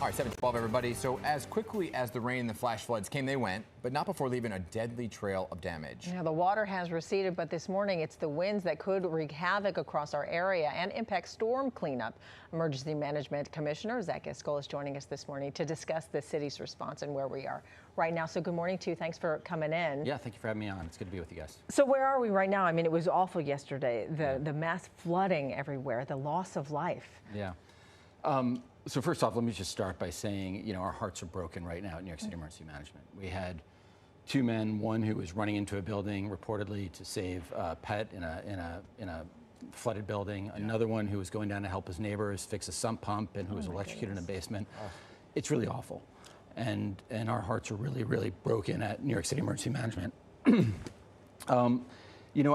All right, 7:12, everybody. So as quickly as the rain and the flash floods came, they went, but not before leaving a deadly trail of damage. Yeah, the water has receded, but this morning it's the winds that could wreak havoc across our area and impact storm cleanup. Emergency Management Commissioner Zach Iscol is joining us this morning to discuss the city's response and where we are right now. So good morning to you. Thanks for coming in. Yeah, thank you for having me on. It's good to be with you guys. So where are we right now? I mean, it was awful yesterday. The mass flooding everywhere, the loss of life. Yeah. So first off, let me just start by saying, our hearts are broken right now at New York City Emergency Management. We had two men, one who was running into a building reportedly to save a pet in a flooded building, another one who was going down to help his neighbors fix a sump pump and who was electrocuted in a basement. It's really awful. And our hearts are really, really broken at New York City Emergency Management.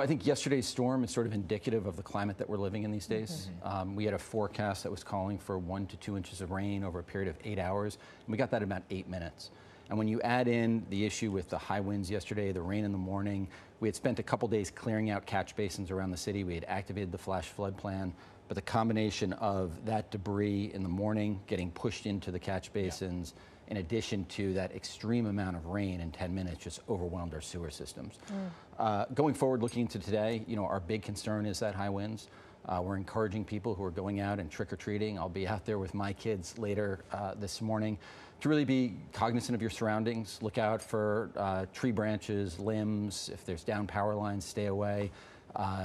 I think yesterday's storm is sort of indicative of the climate that we're living in these days. We had a forecast that was calling for 1 to 2 inches of rain over a period of 8 hours, and we got that in about 8 minutes. And when you add in the issue with the high winds yesterday, the rain in the morning, we had spent a couple days clearing out catch basins around the city. We had activated the flash flood plan, but the combination of that debris in the morning getting pushed into the catch basins, in addition to that extreme amount of rain in 10 minutes, just overwhelmed our sewer systems. Going forward, looking into today, our big concern is that high winds. We're encouraging people who are going out and trick-or-treating. I'll be out there with my kids later this morning to really be cognizant of your surroundings. Look out for tree branches, limbs. If there's down power lines, stay away.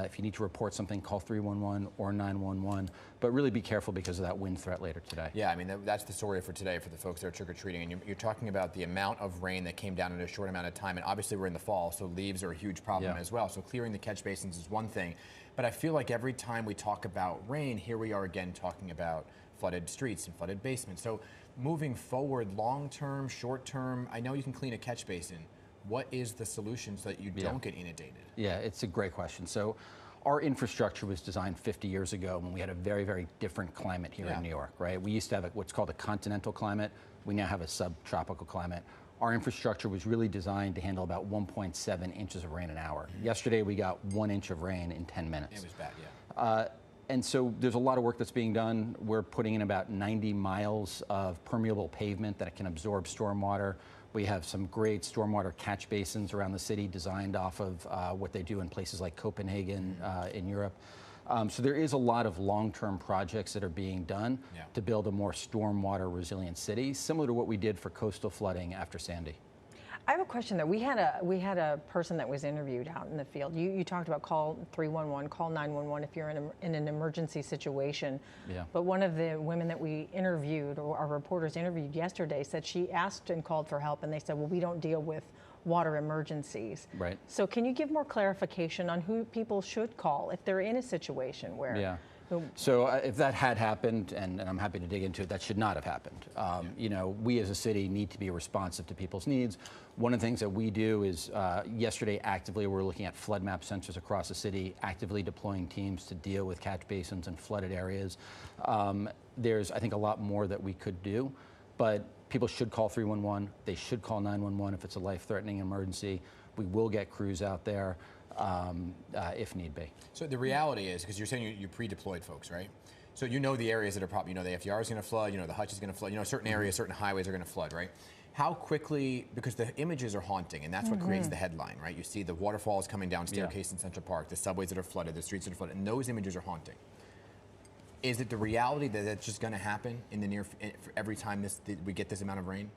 If you need to report something, call 311 or 911, but really be careful because of that wind threat later today. Yeah, I mean, that's the story for today for the folks that are trick-or-treating. And you're talking about the amount of rain that came down in a short amount of time. And obviously we're in the fall, so leaves are a huge problem as well. So clearing the catch basins is one thing. But I feel like every time we talk about rain, here we are again talking about flooded streets and flooded basements. So moving forward, long-term, short-term, I know you can clean a catch basin. What is the solution so that you don't get inundated? Yeah, it's a great question. So our infrastructure was designed 50 years ago when we had a very, very different climate here in New York, right? We used to have what's called a continental climate. We now have a subtropical climate. Our infrastructure was really designed to handle about 1.7 inches of rain an hour. Yesterday, we got 1 inch of rain in 10 minutes. It was bad, and so there's a lot of work that's being done. We're putting in about 90 miles of permeable pavement that can absorb stormwater. We have some great stormwater catch basins around the city designed off of what they do in places like Copenhagen in Europe. So there is a lot of long-term projects that are being done to build a more stormwater resilient city, similar to what we did for coastal flooding after Sandy. I have a question that we had a person that was interviewed out in the field. You talked about call 311, call 911 if you're in an emergency situation. But one of the women that we interviewed, or our reporters interviewed yesterday, said she asked and called for help, and they said, well, we don't deal with water emergencies. Right. So can you give more clarification on who people should call if they're in a situation where? So if that had happened, and I'm happy to dig into it, that should not have happened. We as a city need to be responsive to people's needs. One of the things that we do is yesterday actively we're looking at flood map sensors across the city, actively deploying teams to deal with catch basins and flooded areas. There's, I think, a lot more that we could do, but people should call 311. They should call 911 if it's a life-threatening emergency. We will get crews out there if need be. So the reality is, because you're saying you pre-deployed folks, right? So the areas that are probably, the FDR is going to flood, the Hutch is going to flood, certain areas, certain highways are going to flood, right? How quickly, because the images are haunting, and that's what creates the headline, right? You see the waterfalls coming down staircase in Central Park, the subways that are flooded, the streets that are flooded, and those images are haunting. Is it the reality that that's just going to happen in the every time we get this amount of rain?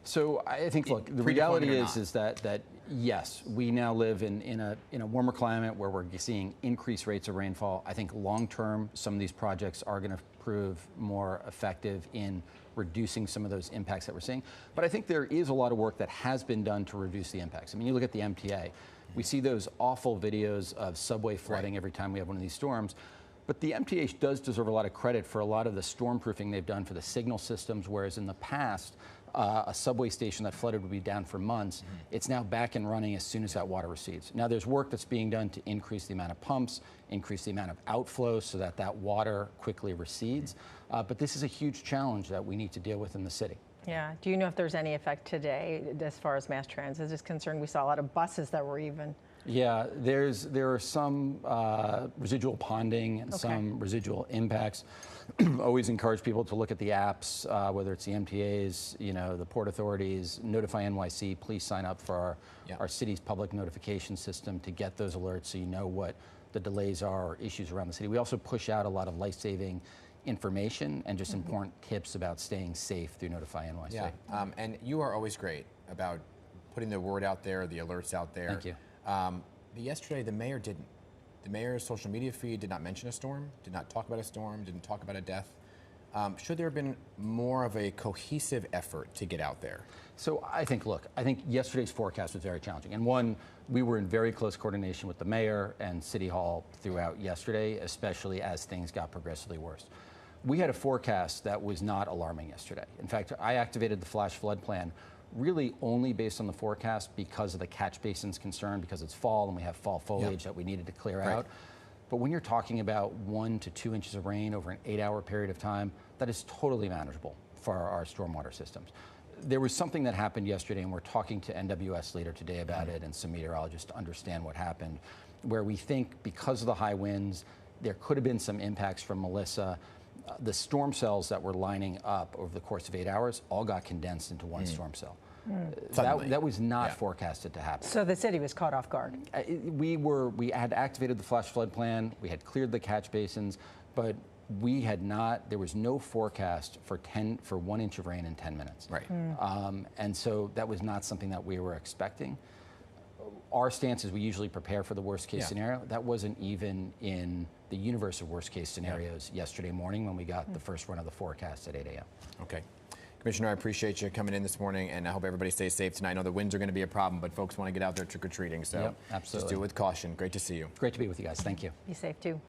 So I think, look, the reality is that yes, we now live in a warmer climate where we're seeing increased rates of rainfall. I think long term, some of these projects are going to prove more effective in reducing some of those impacts that we're seeing. But I think there is a lot of work that has been done to reduce the impacts. I mean, you look at the MTA, we see those awful videos of subway flooding every time we have one of these storms. But the MTA does deserve a lot of credit for a lot of the stormproofing they've done for the signal systems, whereas in the past, a subway station that flooded would be down for months. It's now back and running as soon as that water recedes. Now there's work that's being done to increase the amount of pumps, increase the amount of outflow so that that water quickly recedes. But this is a huge challenge that we need to deal with in the city. Yeah. Do you know if there's any effect today as far as mass transit is concerned? We saw a lot of buses that were even. Yeah, there are some residual ponding and some residual impacts. always encourage people to look at the apps, whether it's the MTAs, the Port Authorities, Notify NYC. Please sign up for our city's public notification system to get those alerts so you know what the delays are or issues around the city. We also push out a lot of life-saving information and just important tips about staying safe through Notify NYC. Yeah, and you are always great about putting the word out there, the alerts out there. Thank you. But yesterday, the mayor didn't. The mayor's social media feed did not mention a storm, did not talk about a storm, didn't talk about a death. Should there have been more of a cohesive effort to get out there? So I think yesterday's forecast was very challenging. And one, we were in very close coordination with the mayor and City Hall throughout yesterday, especially as things got progressively worse. We had a forecast that was not alarming yesterday. In fact, I activated the flash flood plan really only based on the forecast because of the catch basins concern, because it's fall and we have fall foliage that we needed to clear out. But when you're talking about 1 to 2 inches of rain over an 8-hour period of time, that is totally manageable for our stormwater systems. There was something that happened yesterday, and we're talking to NWS later today about it and some meteorologists to understand what happened, where we think because of the high winds, there could have been some impacts from Melissa. The storm cells that were lining up over the course of 8 hours all got condensed into one storm cell. That was not forecasted to happen. So the city was caught off guard. We had activated the flash flood plan, we had cleared the catch basins, but we had not, there was no forecast for 1 inch of rain in 10 minutes. Right. And so that was not something that we were expecting. Our stance is we usually prepare for the worst case scenario. That wasn't even in the universe of worst case scenarios yesterday morning when we got the first run of the forecast at 8 a.m. Okay. Commissioner, I appreciate you coming in this morning, and I hope everybody stays safe tonight. I know the winds are going to be a problem, but folks want to get out there trick-or-treating, so absolutely. just do it with caution. Great to see you. Great to be with you guys. Thank you. Be safe, too.